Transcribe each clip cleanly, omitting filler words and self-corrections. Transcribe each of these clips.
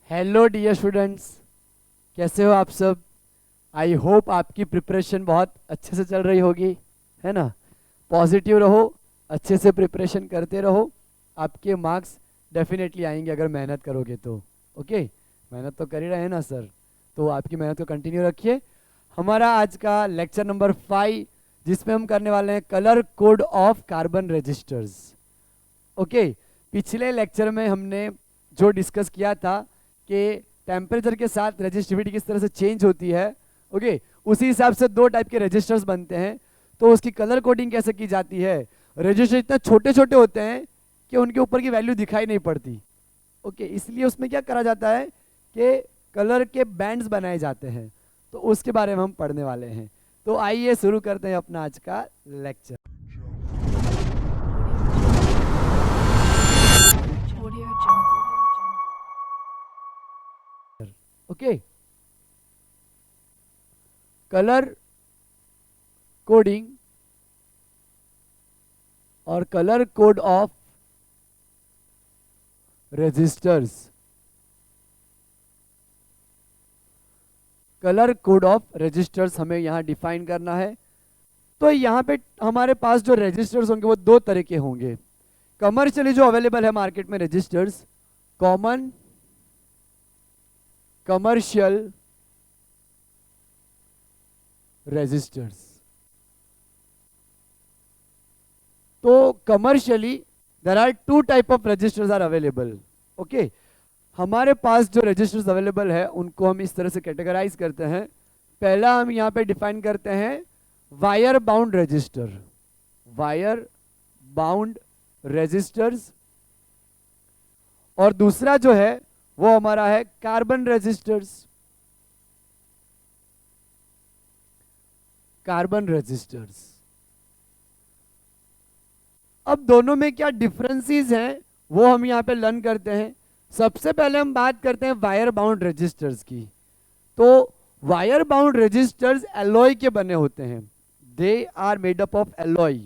Hello dear students, कैसे हो आप सब। आई होप आपकी प्रिपरेशन बहुत अच्छे से चल रही होगी, है ना। पॉजिटिव रहो, अच्छे से प्रिपरेशन करते रहो, आपके मार्क्स डेफिनेटली आएंगे अगर मेहनत करोगे तो। ओके, मेहनत तो कर ही रहे हैं ना सर, तो आपकी मेहनत को कंटिन्यू रखिए। हमारा आज का लेक्चर नंबर 5, जिसमें हम करने वाले हैं colour code of carbon resistors. Okay, पिछले लेक्चर में हमने जो डिस्कस किया था कि टेम्परेचर के साथ रेजिस्टिविटी किस तरह से चेंज होती है, ओके, उसी हिसाब से दो टाइप के रजिस्टर्स बनते हैं। तो उसकी कलर कोडिंग कैसे की जाती है। रजिस्टर इतना छोटे छोटे होते हैं कि उनके ऊपर की वैल्यू दिखाई नहीं पड़ती। ओके, इसलिए उसमें क्या करा जाता है कि कलर के बैंड्स बनाए जाते हैं। तो उसके बारे में हम पढ़ने वाले हैं। तो आइए शुरू करते हैं अपना आज का लेक्चर। ओके, कलर कोडिंग और colour code of resistors. Colour code of resistors हमें यहां डिफाइन करना है। तो यहां पे हमारे पास जो रजिस्टर्स होंगे वो दो तरह के होंगे। कमर्शियली जो अवेलेबल है मार्केट में रजिस्टर्स, कॉमन कमर्शियल रजिस्टर्स। तो commercially there are two type of resistors are available. Okay, हमारे पास जो रजिस्टर्स अवेलेबल है उनको हम इस तरह से कैटेगराइज करते हैं। पहला हम यहां पे डिफाइन करते हैं wire bound resistor, wire bound resistors. और दूसरा जो है वो हमारा है कार्बन रजिस्टर्स, कार्बन रजिस्टर्स। अब दोनों में क्या डिफरेंसेस हैं वो हम यहां पे लर्न करते हैं। सबसे पहले हम बात करते हैं वायर बाउंड रजिस्टर्स की। तो वायर बाउंड रजिस्टर्स एलॉय के बने होते हैं, they are made up of alloy.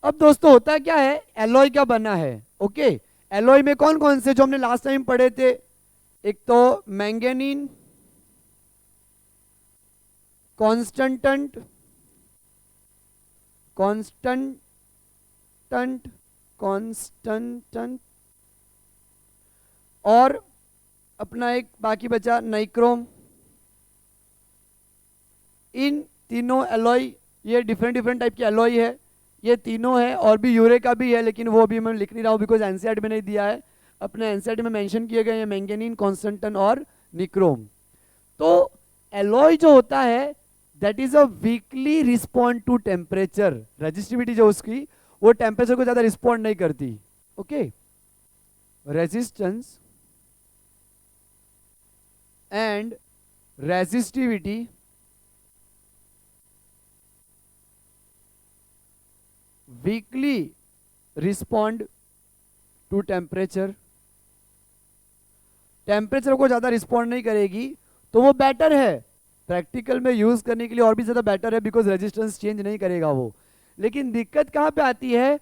अब दोस्तों होता क्या है, एलॉय क्या बना है। ओके, एलॉय में कौन कौन से जो हमने लास्ट टाइम पढ़े थे, एक तो मैंगनीन, कॉन्स्टेंटेंट कॉन्स्टेंटेंट कॉन्स्टेंटेंट और अपना एक बाकी बचा नाइक्रोम। इन तीनों एलॉय, ये डिफरेंट डिफरेंट टाइप के एलॉय है, ये तीनों है। और भी यूरे का भी है, लेकिन वो अभी मैं लिख नहीं रहा हूँ बिकॉज एनसीईआरटी में नहीं दिया है। अपने एनसीईआरटी में मेंशन किए गए हैं मैंगनीन, कॉन्स्टेंटन और निक्रोम। तो एलॉय जो होता है that is a weakly respond to temperature. Resistivity जो उसकी वो टेम्परेचर को ज्यादा रिस्पॉन्ड नहीं करती। Okay, resistance and resistivity weakly respond to temperature. Temperature को ज्यादा रिस्पॉन्ड नहीं करेगी तो वो बेटर है, प्रैक्टिकल में यूज करने के लिए और भी ज्यादा बेटर है बिकॉज रेजिस्टेंस चेंज नहीं करेगा वो। लेकिन दिक्कत कहां पे आती है,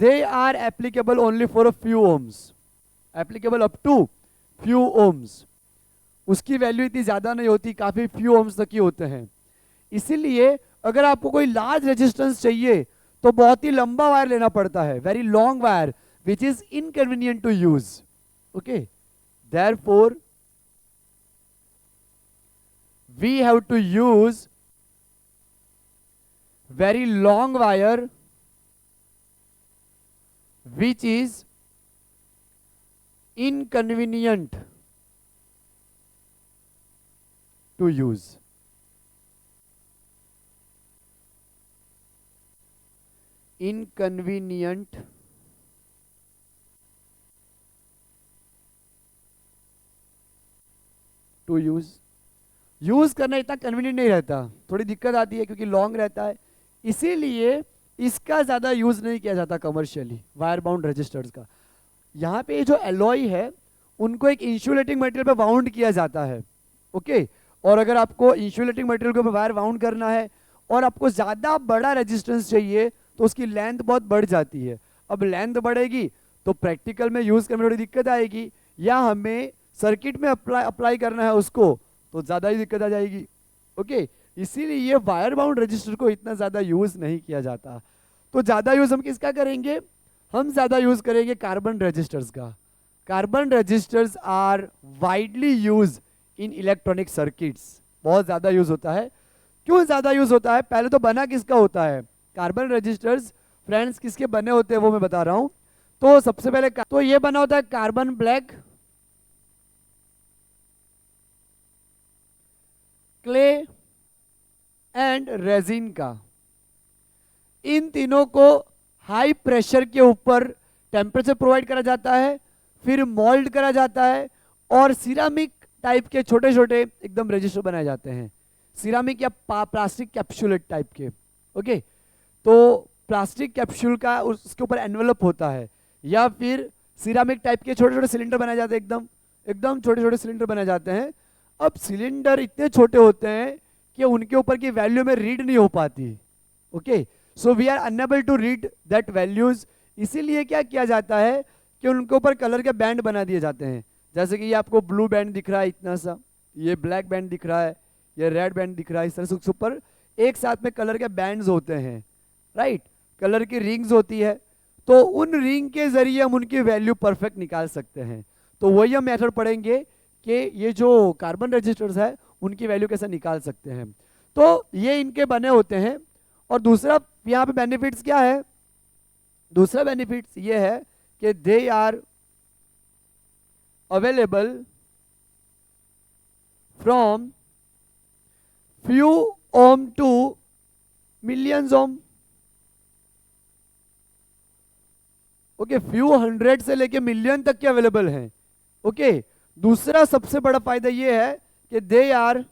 they are applicable only for a few ohms, applicable up to few ohms. उसकी वैल्यू इतनी ज्यादा नहीं होती, काफी फ्यू ओम्स तक ही होते हैं। इसीलिए अगर आपको कोई लार्ज रेजिस्टेंस चाहिए तो बहुत ही लंबा वायर लेना पड़ता है, very long wire which is inconvenient to use. Okay, therefore we have to use very long wire which is inconvenient to use. Inconvenient to use. Use करना इतना कन्वीनियंट नहीं रहता, थोड़ी दिक्कत आती है क्योंकि लॉन्ग रहता है। इसीलिए इसका ज्यादा यूज नहीं किया जाता कमर्शियली, वायर बाउंड रजिस्टर्स का। यहाँ पे जो एलॉय है उनको एक इंसुलेटिंग मटेरियल पे बाउंड किया जाता है। ओके, और अगर आपको इंसुलेटिंग मटेरियल के ऊपर वायर बाउंड करना है और आपको ज्यादा बड़ा रेजिस्टेंस चाहिए तो उसकी लेंथ बहुत बढ़ जाती है। अब लेंथ बढ़ेगी तो प्रैक्टिकल में यूज करने में थोड़ी दिक्कत आएगी, या हमें सर्किट में अप्लाई करना है उसको तो ज्यादा ही दिक्कत आ जाएगी। ओके, इसीलिए ये वायर बाउंड रजिस्टर को इतना ज्यादा यूज नहीं किया जाता। तो ज्यादा यूज हम किसका करेंगे, हम ज्यादा यूज करेंगे कार्बन रजिस्टर्स का। Carbon resistors are widely use in electronic circuits, बहुत ज्यादा यूज होता है। क्यों ज्यादा यूज होता है, पहले तो बना किसका होता है, कार्बन रजिस्टर्स फ्रेंड्स किसके बने होते हैं वो मैं बता रहा हूं। तो सबसे पहले तो ये बना होता है carbon black, clay and resin का। इन तीनों को हाई प्रेशर के ऊपर टेम्परेचर प्रोवाइड करा जाता है, फिर मोल्ड करा जाता है, और सिरामिक टाइप के छोटे छोटे एकदम रजिस्टर बनाए जाते हैं, सिरामिक या प्लास्टिक कैप्सूलेट टाइप के। ओके, तो प्लास्टिक कैप्सूल का उसके ऊपर एनवेलप होता है, या फिर सिरामिक टाइप के छोटे छोटे सिलेंडर बनाए जाते हैं, एकदम एकदम छोटे छोटे सिलेंडर बनाए जाते हैं। अब सिलेंडर इतने छोटे होते हैं कि उनके ऊपर की वैल्यू में रीड नहीं हो पाती। Okay, so we are unable to read that values. इसीलिए क्या किया जाता है कि उनके ऊपर कलर के बैंड बना दिए जाते हैं। जैसे कि ये आपको ब्लू बैंड दिख रहा है इतना सा, ये ब्लैक बैंड दिख रहा है, ये रेड बैंड दिख रहा है, इस तरह से उसके ऊपर एक साथ में कलर के बैंड्स होते हैं, राइट, कलर की रिंग्स होती है। तो उन रिंग के जरिए हम उनकी वैल्यू परफेक्ट निकाल सकते हैं। तो वही हम मेथड पढ़ेंगे कि ये जो कार्बन रजिस्टर्स है उनकी वैल्यू कैसे निकाल सकते हैं। तो ये इनके बने होते हैं। और दूसरा यहाँ पे बेनिफिट्स क्या है, दूसरा बेनिफिट्स ये है कि they are available from few ohm to millions ohm. Okay, few hundred से लेके मिलियन तक के अवेलेबल हैं। ओके, दूसरा सबसे बड़ा फायदा ये है कि they are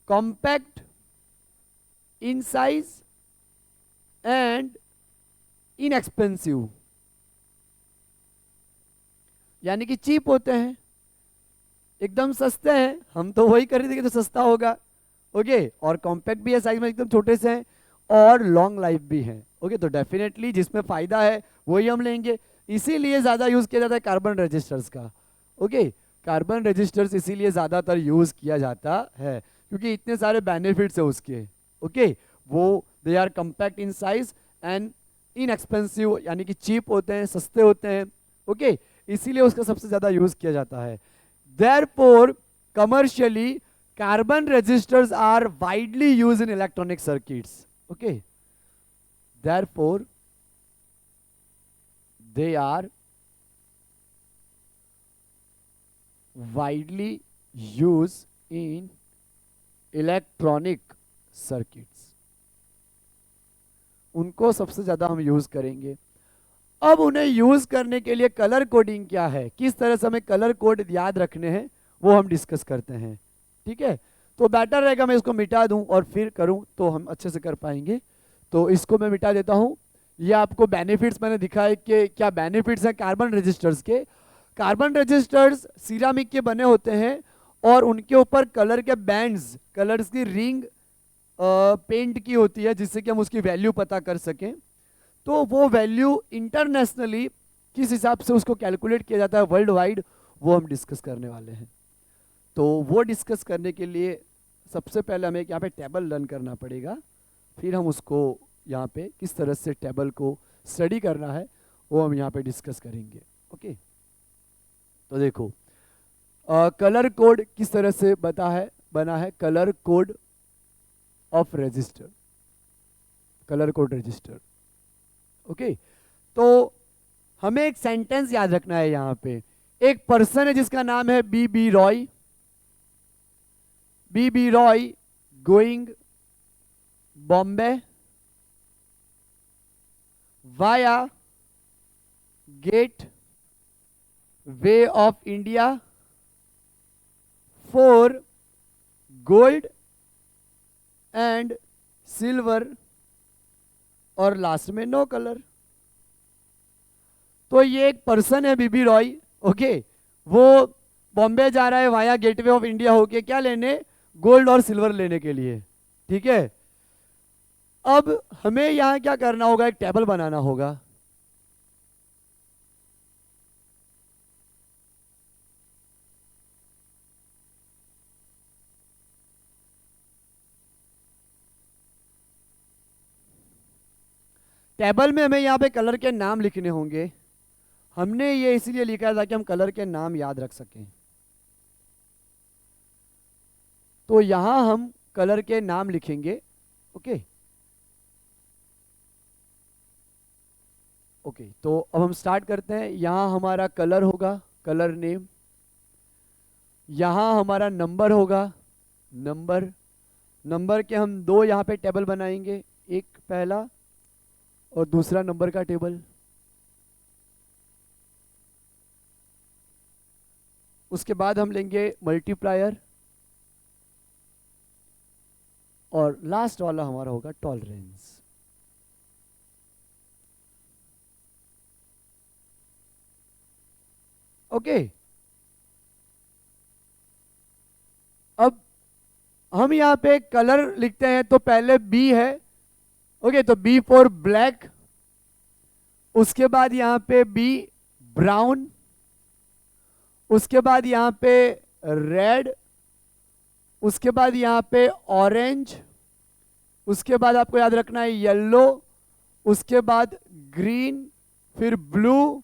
compact in size and inexpensive, यानी कि चीप होते हैं, एकदम सस्ते हैं। हम तो वही खरीदेंगे तो सस्ता होगा। ओके, और कॉम्पैक्ट भी है साइज में, एकदम छोटे से हैं, और लॉन्ग लाइफ भी है। ओके, तो डेफिनेटली जिसमें फायदा है वही हम लेंगे। इसीलिए ज्यादा यूज किया जाता है कार्बन रजिस्टर्स का। ओके, कार्बन रजिस्टर्स इसीलिए ज्यादातर यूज किया जाता है क्योंकि इतने सारे बेनिफिट्स है उसके। ओके, वो they are compact in size and inexpensive, यानी कि चीप होते हैं, सस्ते होते हैं। ओके, इसीलिए उसका सबसे ज्यादा यूज किया जाता है। Therefore commercially carbon resistors are widely used in electronic circuits. Okay, therefore they are widely used in electronic circuits। उनको सबसे ज्यादा हम यूज करेंगे। अब उन्हें यूज करने के लिए कलर कोडिंग क्या है, किस तरह से हमें कलर कोड याद रखने हैं, वो हम डिस्कस करते हैं। ठीक है, तो बेटर रहेगा मैं इसको मिटा दूं और फिर करूं तो हम अच्छे से कर पाएंगे। तो इसको मैं मिटा देता हूं। ये आपको बेनिफिट्स मैंने दिखाए कि क्या बेनिफिट्स हैं कार्बन रजिस्टर्स के। कार्बन रजिस्टर्स सिरामिक के बने होते हैं और उनके ऊपर कलर के बैंड्स, कलर्स की रिंग पेंट की होती है जिससे कि हम उसकी वैल्यू पता कर सकें। तो वो वैल्यू इंटरनेशनली किस हिसाब से उसको कैलकुलेट किया जाता है वर्ल्ड वाइड, वो हम डिस्कस करने वाले हैं। तो वो डिस्कस करने के लिए सबसे पहले हमें यहाँ पे टेबल लर्न करना पड़ेगा, फिर हम उसको यहाँ पे किस तरह से टेबल को स्टडी करना है वो हम यहाँ पे डिस्कस करेंगे। ओके, तो देखो कलर कोड किस तरह से बना है colour code of register, colour code register. Okay, तो हमें एक सेंटेंस याद रखना है। यहाँ पे एक पर्सन है जिसका नाम है B Roy. B Roy going Bombay via gateway of India for gold and silver और लास्ट में नो कलर। तो ये एक पर्सन है बीबी रॉय। ओके, वो बॉम्बे जा रहा है वाया गेटवे ऑफ इंडिया होके क्या लेने, गोल्ड और सिल्वर लेने के लिए। ठीक है, अब हमें यहां क्या करना होगा, एक टेबल बनाना होगा। टेबल में हमें यहाँ पे कलर के नाम लिखने होंगे। हमने ये इसीलिए लिखा है ताकि हम कलर के नाम याद रख सकें। तो यहां हम कलर के नाम लिखेंगे। ओके ओके, तो अब हम स्टार्ट करते हैं। यहां हमारा कलर होगा, कलर नेम। यहां हमारा नंबर होगा, नंबर। नंबर के हम दो यहाँ पे टेबल बनाएंगे, एक पहला और दूसरा नंबर का टेबल। उसके बाद हम लेंगे मल्टीप्लायर और लास्ट वाला हमारा होगा टॉलरेंस। ओके, अब हम यहां पे कलर लिखते हैं तो पहले बी है। ओके, तो बी फॉर ब्लैक। उसके बाद यहां पे बी ब्राउन। उसके बाद यहां पे रेड। उसके बाद यहां पे ऑरेंज। उसके बाद आपको याद रखना है येलो। उसके बाद ग्रीन, फिर ब्लू।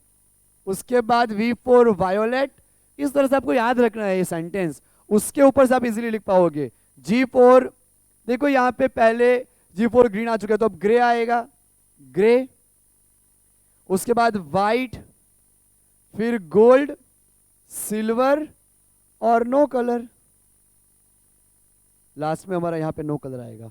उसके बाद वी फॉर वायोलेट। इस तरह से आपको याद रखना है ये सेंटेंस, उसके ऊपर से आप इजीली लिख पाओगे। जी फॉर, देखो यहां पे पहले जी फॉर ग्रीन आ चुका है तो अब ग्रे आएगा, ग्रे। उसके बाद वाइट, फिर गोल्ड, सिल्वर और नो कलर। लास्ट में हमारा यहां पे नो कलर आएगा।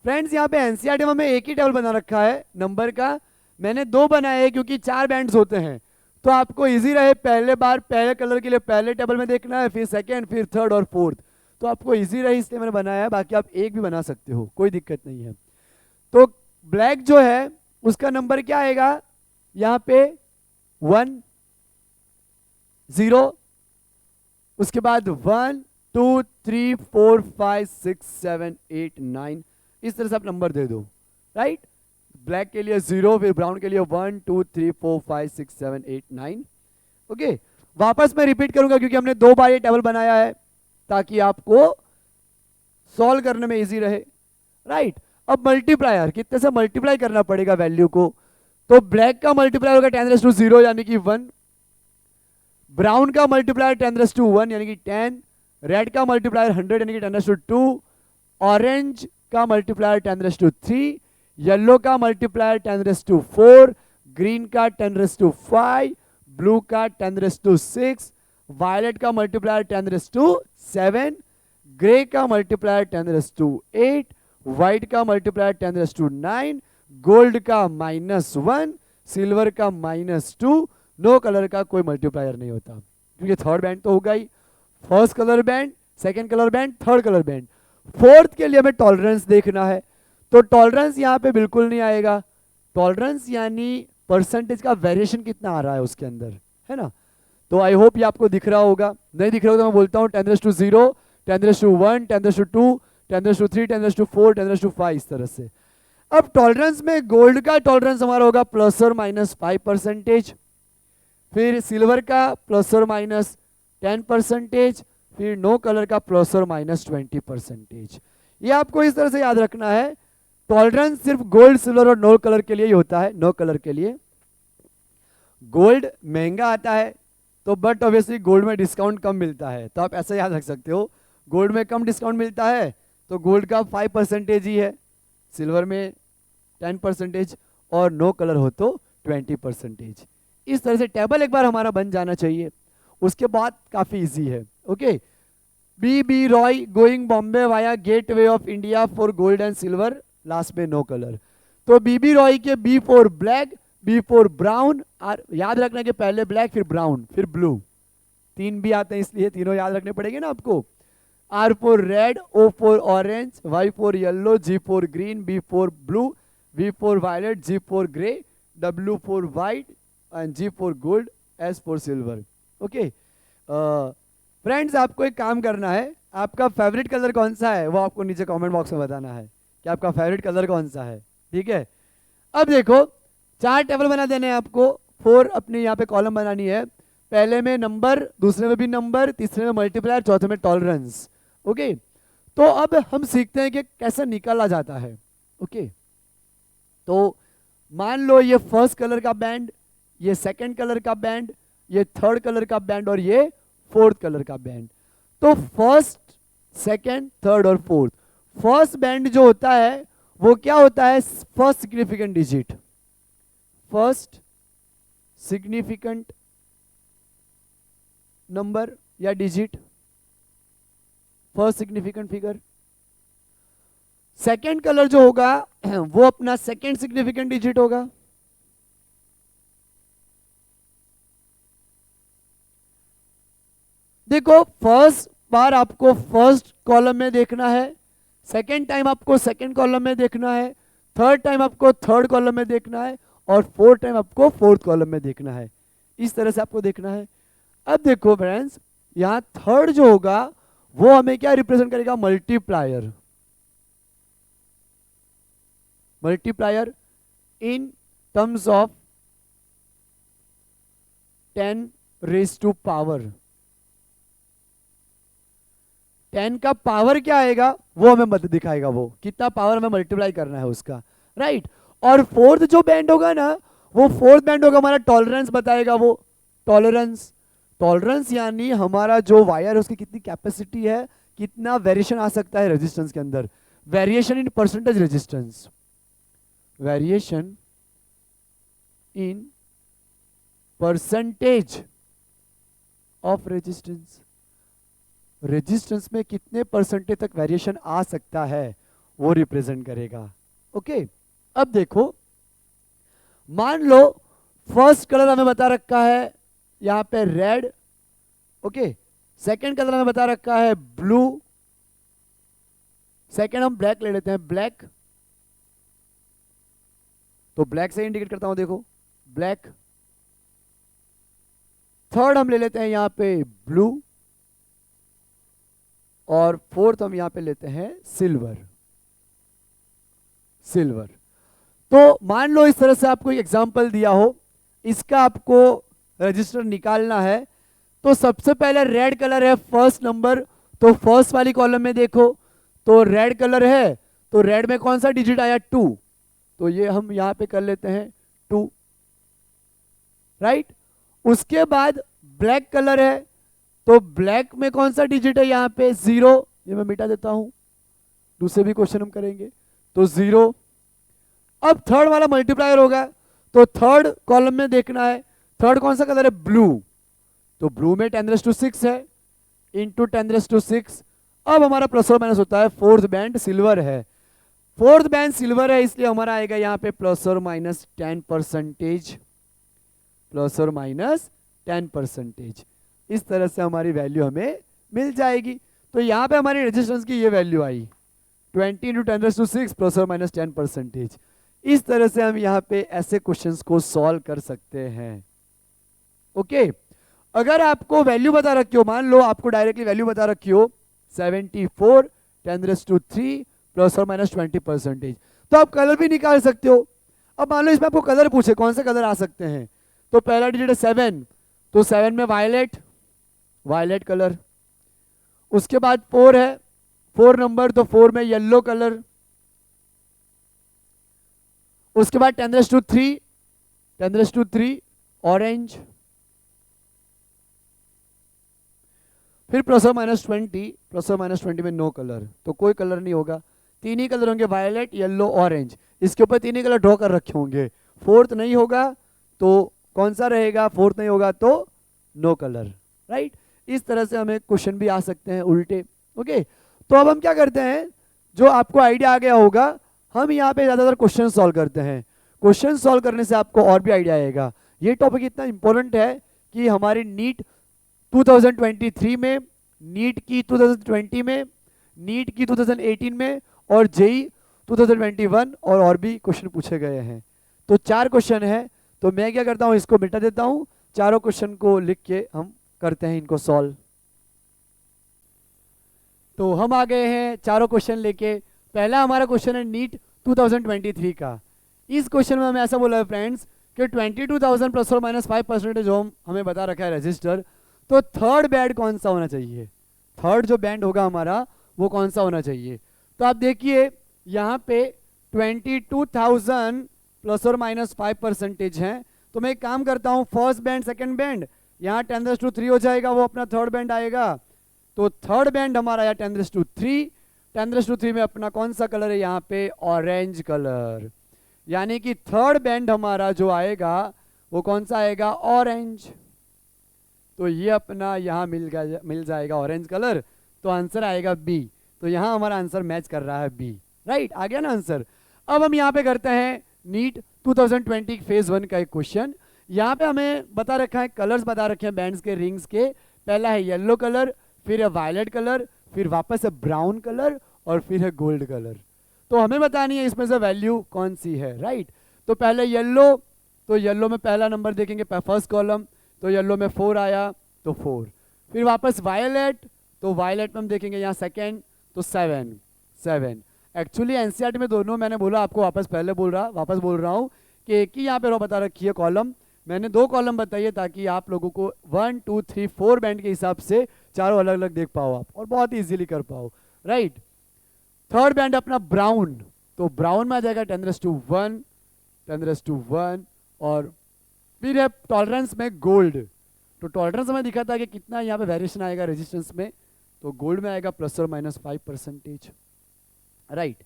फ्रेंड्स, यहां पे एनसीईआरटी में हमें एक ही टेबल बना रखा है नंबर का। मैंने दो बनाए हैं क्योंकि 4 बैंड्स होते हैं, तो आपको इजी रहे पहले बार पहले कलर के लिए पहले टेबल में देखना है, फिर सेकंड, फिर थर्ड और फोर्थ। तो आपको इजी रहे इसलिए मैंने बनाया है, बाकी आप एक भी बना सकते हो, कोई दिक्कत नहीं है। तो ब्लैक जो है उसका नंबर क्या आएगा, यहां पे 1 0। उसके बाद 1 2 3 4 5 6 7 8 9, इस तरह से आप नंबर दे दो, राइट। ब्लैक के लिए 0, फिर ब्राउन के लिए 1 2 3 4 5 6 7 8 9। ओके, वापस मैं रिपीट करूंगा क्योंकि हमने 2 बार ये टेबल बनाया है ताकि आपको सॉल्व करने में इजी रहे, राइट। अब मल्टीप्लायर, कितने से मल्टीप्लाई करना पड़ेगा वैल्यू को, तो ब्लैक का मल्टीप्लायर होगा 10⁻0 यानी कि 1। ब्राउन का मल्टीप्लायर 10⁻1 यानी कि 10। रेड का मल्टीप्लायर 100 यानी कि 10⁻2। ऑरेंज का मल्टीप्लायर 10⁻3। येलो का मल्टीप्लायर 10⁻4। ग्रीन का 10⁻5। ब्लू का 10⁻6। वायलेट का मल्टीप्लायर 10⁻7। ग्रे का मल्टीप्लायर 10⁻8। व्हाइट का मल्टीप्लायर 10⁻9। गोल्ड का -1। सिल्वर का -2। नो कलर का कोई मल्टीप्लायर नहीं होता क्योंकि थर्ड बैंड तो होगा ही। First colour band, second colour band, third colour band. Fourth के लिए हमें टॉलरेंस देखना है, तो टॉलरेंस यहां पे बिल्कुल नहीं आएगा। टॉलरेंस यानी परसेंटेज का वेरिएशन कितना आ रहा है उसके अंदर, है ना। तो आई होप ये आपको दिख रहा होगा, नहीं दिख रहा होगा तो मैं बोलता हूँ 10⁻0, 10⁻1, 10⁻2, 10⁻3, 10⁻4, 10⁻5, इस तरह से। अब टॉलरेंस में गोल्ड का टॉलरेंस हमारा होगा ±5%। फिर सिल्वर का ±10%। फिर नो कलर का ±20%। ये आपको इस तरह से याद रखना है। टॉलरेंस सिर्फ गोल्ड, सिल्वर और नो कलर के लिए ही होता है। नो कलर के लिए गोल्ड महंगा आता है तो बट ऑब्वियसली गोल्ड में डिस्काउंट कम मिलता है, तो आप ऐसा याद रख सकते हो, गोल्ड में कम डिस्काउंट मिलता है तो गोल्ड का 5% ही है, सिल्वर में 10% और नो कलर हो तो 20%। इस तरह से टेबल एक बार हमारा बन जाना चाहिए, उसके बाद काफी इजी है। Okay, B Roy going Bombay via gateway of India for gold and silver, last में नो कलर। तो बी रॉय के B for black, B for brown, याद रखना कि पहले ब्लैक फिर ब्राउन फिर ब्लू, 3 भी आते हैं इसलिए तीनों याद रखने पड़ेंगे ना आपको। R for red, O for orange, Y for yellow, G for green, B for blue, V for violet, G for grey, W for white and G for gold, S for silver. Okay friends, आपको एक काम करना है, आपका favourite colour कौन सा है वो आपको नीचे कमेंट बॉक्स में बताना है कि आपका फेवरेट कलर कौन सा है। ठीक है। अब देखो 4 टेबल बना देने हैं आपको, 4 अपने यहाँ पे कॉलम बनानी है, पहले में नंबर, दूसरे में भी नंबर, तीसरे में मल्टीप्लायर, चौथे में टॉलरेंस। ओके, तो अब हम सीखते हैं कि कैसे निकाला जाता है। ओके, तो मान लो ये फर्स्ट कलर का बैंड, ये सेकंड कलर का बैंड, ये थर्ड कलर का बैंड और ये फोर्थ कलर का बैंड। तो फर्स्ट, सेकंड, थर्ड और फोर्थ, फर्स्ट बैंड जो होता है वो क्या होता है, first significant digit, first significant number या digit, first significant figure. Second colour जो होगा वो अपना सेकेंड सिग्निफिकेंट डिजिट होगा। देखो फर्स्ट बार आपको फर्स्ट कॉलम में देखना है, सेकेंड टाइम आपको सेकेंड कॉलम में देखना है, थर्ड टाइम आपको थर्ड कॉलम में देखना है और फोर्थ टाइम आपको फोर्थ कॉलम में देखना है। इस तरह से आपको देखना है। अब देखो फ्रेंड्स, यहां थर्ड जो होगा वो हमें क्या रिप्रेजेंट करेगा, multiplier, multiplier in terms of 10 raise to power. 10 का पावर क्या आएगा वो हमें मत दिखाएगा, वो कितना पावर हमें मल्टीप्लाई करना है उसका, राइट। और फोर्थ जो बैंड होगा ना, वो फोर्थ बैंड होगा हमारा टॉलरेंस बताएगा, वो टॉलरेंस, टॉलरेंस यानी हमारा जो वायर है उसकी कितनी कैपेसिटी है, कितना वेरिएशन आ सकता है रेजिस्टेंस के अंदर, variation in percentage resistance, variation in percentage of resistance, resistance में कितने परसेंटेज तक वेरिएशन आ सकता है वो रिप्रेजेंट करेगा। ओके, अब देखो मान लो फर्स्ट कलर हमें बता रखा है यहां पे रेड, ओके, सेकंड कलर हमें बता रखा है ब्लू, सेकंड हम ब्लैक ले लेते हैं, ब्लैक, तो ब्लैक से इंडिकेट करता हूं, देखो ब्लैक। थर्ड हम ले लेते हैं यहां पे ब्लू और फोर्थ हम यहां पे लेते हैं सिल्वर, सिल्वर। तो मान लो इस तरह से आपको एक एग्जांपल दिया हो, इसका आपको रजिस्टर निकालना है। तो सबसे पहले रेड कलर है फर्स्ट नंबर, तो फर्स्ट वाली कॉलम में देखो तो रेड कलर है, तो रेड में कौन सा डिजिट आया, 2, तो ये हम यहां पे कर लेते हैं 2, राइट। उसके बाद ब्लैक कलर है, तो ब्लैक में कौन सा डिजिट है यहां पे, 0, ये मैं मिटा देता हूं, दूसरे भी क्वेश्चन हम करेंगे, तो 0। अब थर्ड वाला मल्टीप्लायर होगा, तो थर्ड कॉलम में देखना है, थर्ड कौन सा कलर है, ब्लू, तो ब्लू में 10⁻⁶ है, इंटू 10⁻⁶। अब हमारा प्लस और माइनस होता है, फोर्थ बैंड सिल्वर है, फोर्थ बैंड सिल्वर है, इसलिए हमारा आएगा यहाँ पे प्लस और माइनस 10%, प्लस और माइनस 10%। इस तरह से हमारी वैल्यू हमें मिल जाएगी। तो यहाँ पे हमारी रेजिस्टेंस की ये वैल्यू आई 20 इंटू 10⁻⁶ प्लस और माइनस 10%। इस तरह से हम यहाँ पे ऐसे क्वेश्चंस को सॉल्व कर सकते हैं। ओके, अगर आपको वैल्यू बता रखी हो, मान लो आपको डायरेक्टली वैल्यू बता रखी हो 74 10⁻³ प्लस और माइनस 20%, तो आप कलर भी निकाल सकते हो। अब मान लो इसमें आपको कलर पूछे कौन से कलर आ सकते हैं, तो पहला डिजिट है 7, तो 7 में वायलेट, वायलेट कलर। उसके बाद 4 है, 4 नंबर, तो 4 में येलो कलर। उसके बाद 10⁻³ ऑरेंज। फिर प्लस और माइनस 20, प्लस और माइनस 20 में नो कलर, तो कोई कलर नहीं होगा, 3 ही कलर होंगे, वायलेट, येलो, ऑरेंज। इसके ऊपर 3 ही कलर ड्रॉ कर रखे होंगे, फोर्थ नहीं होगा तो कौन सा रहेगा, फोर्थ नहीं होगा तो नो कलर, राइट। इस तरह से हमें क्वेश्चन भी आ सकते हैं उल्टे। ओके, तो अब हम क्या करते हैं, जो आपको आइडिया आ गया होगा, हम यहाँ पे ज्यादातर क्वेश्चन सॉल्व करते हैं। क्वेश्चन सॉल्व करने से आपको और भी आइडिया आएगा। ये टॉपिक इतना इंपॉर्टेंट है कि हमारी नीट 2023 में, नीट की 2020 में, नीट की 2018 में और जेई 2021 और भी क्वेश्चन पूछे गए हैं। तो 4 क्वेश्चन है, तो मैं क्या करता हूँ, इसको मिटा देता हूँ, चारों क्वेश्चन को लिख के हम करते हैं इनको सॉल्व। तो हम आ गए हैं चारों क्वेश्चन लेके। पहला हमारा क्वेश्चन है नीट 2023 का। इस क्वेश्चन में हमें ऐसा बोला है फ्रेंड्स कि 22,000 प्लस और माइनस 5% जो हमें बता रखा है रजिस्टर, तो थर्ड बैंड कौन सा होना चाहिए, थर्ड जो बैंड होगा हमारा वो कौन सा होना चाहिए। तो आप देखिए यहाँ पे 22,000 प्लस और माइनस 5% है, तो मैं एक काम करता हूँ, फर्स्ट बैंड सेकंड बैंड यहाँ 10⁻³ हो जाएगा, वो अपना थर्ड बैंड आएगा। तो थर्ड बैंड हमारा यहाँ 10⁻3, 10⁻3 में अपना कौन सा कलर है यहाँ पे, ऑरेंज कलर, यानी कि थर्ड बैंड हमारा जो आएगा वो कौन सा आएगा, ऑरेंज। तो ये अपना यहाँ मिल जाएगा ऑरेंज कलर, तो आंसर आएगा बी। तो यहाँ हमारा आंसर मैच कर रहा है बी, राइट, आ गया ना आंसर। अब हम यहाँ पे करते हैं नीट 2020 फेज 1 का एक क्वेश्चन। यहाँ पे हमें बता रखा है, कलर्स बता रखे हैं बैंड्स के, रिंग्स के। पहला है येलो कलर, फिर है वायलेट कलर, फिर वापस है ब्राउन कलर, और फिर है गोल्ड कलर। तो हमें बतानी है इसमें से वैल्यू कौन सी है, राइट। तो पहले येलो, तो येलो में पहला नंबर देखेंगे फर्स्ट कॉलम, तो येलो में 4 आया, तो 4। फिर वापस वायलेट, तो वायलेट में हम देखेंगे यहाँ सेकेंड, तो 7। एक्चुअली एनसीईआरटी में दोनों, मैंने बोला आपको वापस बोल रहा हूँ कि एक ही यहाँ पे रो बता रखी है कॉलम, मैंने 2 कॉलम बताइए ताकि आप लोगों को 1 2 3 4 बैंड के हिसाब से चारों अलग अलग देख पाओ आप, और बहुत इजीली कर पाओ, राइट। थर्ड बैंड अपना ब्राउन, तो ब्राउन में आ जाएगा 10⁻1, और फिर है टॉलरेंस में गोल्ड। तो टॉलरेंस हमें दिखा था कि कितना यहाँ पे वेरिएशन आएगा रेजिस्टेंस में, तो गोल्ड में आएगा प्लस और माइनस 5%, राइट।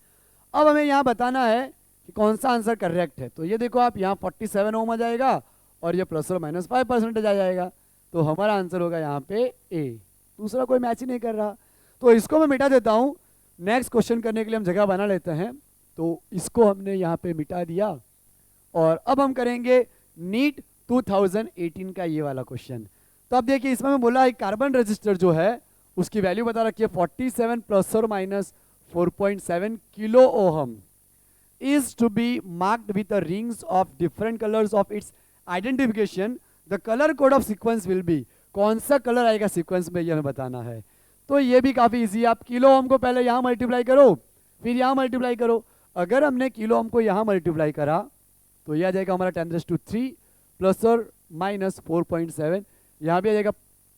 अब हमें यहाँ बताना है कि कौन सा आंसर करेक्ट है। तो ये देखो आप, यहाँ 47 ओम आ जाएगा और ये प्लस और माइनस 5% आ जाएगा, तो हमारा आंसर होगा यहाँ पे ए। दूसरा कोई मैच ही नहीं कर रहा, तो इसको मैं मिटा देता हूँ। नेक्स्ट क्वेश्चन करने के लिए हम जगह बना लेते हैं, तो इसको हमने यहाँ पे मिटा दिया, और अब हम करेंगे नीट 2018 का ये वाला क्वेश्चन। तो अब देखिए इसमें मैं बोला एक कार्बन रजिस्टर जो है उसकी वैल्यू बता रखी है 47 प्लस और minus 4.7 kilo ohm is to be marked with the rings of different colors of its identification. The color code of sequence will be, कौन सा कलर आएगा सीक्वेंस में ये हमें बताना है। तो ये भी काफ़ी इजी है, आप किलो ओम को पहले यहाँ मल्टीप्लाई करो, फिर यहाँ मल्टीप्लाई करो। अगर हमने किलो ओम को यहाँ मल्टीप्लाई करा तो ये आ जाएगा हमारा 10⁻³ प्लस और माइनस 4.7, यहाँ भी आ जाएगा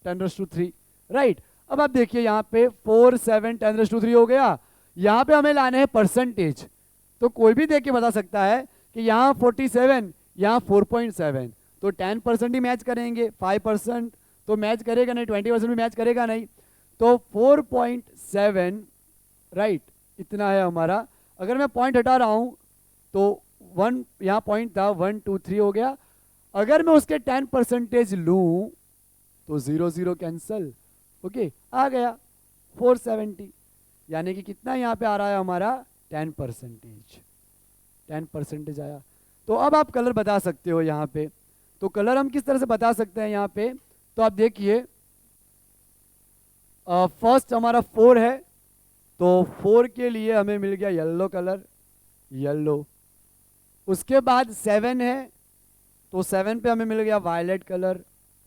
10⁻3, राइट। अब आप देखिए यहाँ पे 4 7 10⁻3 हो गया। यहाँ पे हमें लाने हैं परसेंटेज, तो कोई भी देख के बता सकता है कि यहाँ 47, यहाँ 4.7, तो 10% ही मैच करेंगे, 5% तो मैच करेगा नहीं, 20% भी मैच करेगा नहीं, तो 4.7, राइट, इतना है हमारा। अगर मैं पॉइंट हटा रहा हूँ तो 1 यहाँ पॉइंट था, 1 2 3 हो गया। अगर मैं उसके 10% लूँ तो 0 0 कैंसल, ओके, आ गया 470, यानी कि कितना यहाँ पे आ रहा है हमारा 10% आया। तो अब आप कलर बता सकते हो यहाँ पे, तो कलर हम किस तरह से बता सकते हैं यहाँ पे, तो आप देखिए फर्स्ट हमारा 4 है, तो 4 के लिए हमें मिल गया येलो कलर, येलो। उसके बाद 7 है, तो 7 पे हमें मिल गया वायलेट कलर,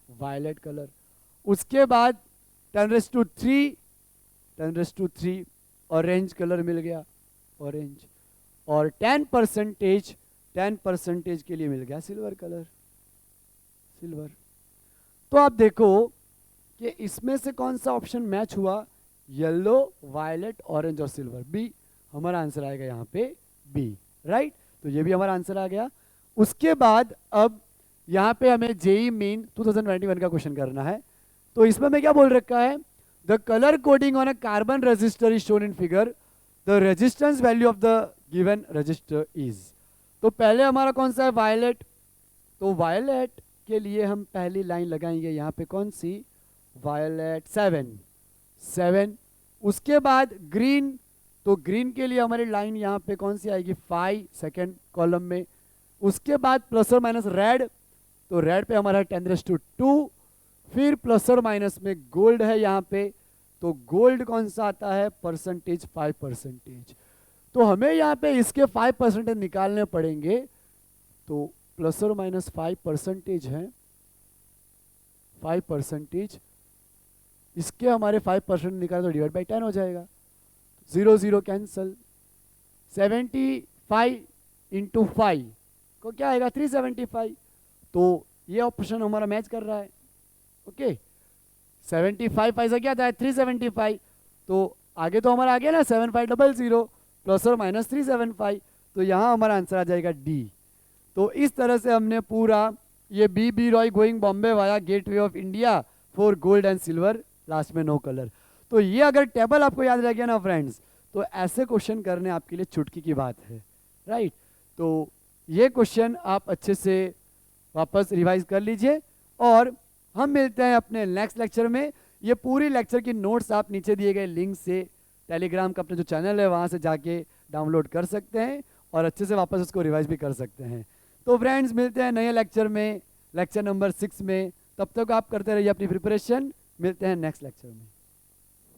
वायलेट कलर। उसके बाद 10⁻3 ऑरेंज कलर मिल गया, ऑरेंज। और 10% के लिए मिल गया सिल्वर कलर, सिल्वर। तो आप देखो कि इसमें से कौन सा ऑप्शन मैच हुआ, येलो, वायलेट, ऑरेंज और सिल्वर, बी हमारा आंसर आएगा यहाँ पे बी, राइट। तो ये भी हमारा आंसर आ गया। उसके बाद अब यहाँ पे हमें जेई मेन 2021 का क्वेश्चन करना है। तो इसमें मैं क्या बोल रखा है, the colour coding on a carbon register is shown in figure, the resistance value of the given register is. तो पहले हमारा कौन सा है, वायलेट। तो वायलेट के लिए हम पहली लाइन लगाएंगे यहाँ पे, कौन सी, वायलेट 7। उसके बाद ग्रीन, तो ग्रीन के लिए हमारी लाइन यहाँ पे कौन सी आएगी, 5 सेकेंड कॉलम में। उसके बाद प्लस और माइनस रेड, तो रेड पे हमारा 10⁻2, फिर प्लस और माइनस में गोल्ड है यहाँ पे, तो गोल्ड कौन सा आता है, परसेंटेज 5%। तो हमें यहाँ पे इसके 5% निकालने पड़ेंगे, तो प्लस और माइनस 5% है, 5%, इसके हमारे 5% निकाले तो डिवाइड बाई 10 हो जाएगा, 0 0 कैंसल। 75 5 इंटू 5 को क्या आएगा 375। तो ये ऑप्शन हमारा मैच कर रहा है। ओके 75 पैसा क्या था 375। तो आगे तो हमारा आ गया ना 7500 प्लस और माइनस 375। तो यहाँ हमारा आंसर आ जाएगा डी। तो इस तरह से हमने पूरा ये B Roy going Bombay via gateway of India for gold and silver, last में नो कलर। तो ये अगर टेबल आपको याद रह गया ना फ्रेंड्स, तो ऐसे क्वेश्चन करने आपके लिए चुटकी की बात है, राइट। तो ये क्वेश्चन आप अच्छे से वापस रिवाइज कर लीजिए और हम मिलते हैं अपने नेक्स्ट लेक्चर में। ये पूरी लेक्चर की नोट्स आप नीचे दिए गए लिंक से टेलीग्राम का अपना जो चैनल है वहाँ से जाके डाउनलोड कर सकते हैं और अच्छे से वापस उसको रिवाइज भी कर सकते हैं। तो फ्रेंड्स मिलते हैं नए लेक्चर में, लेक्चर नंबर 6 में। तब तक आप करते रहिए अपनी प्रिपरेशन। मिलते हैं नेक्स्ट लेक्चर में।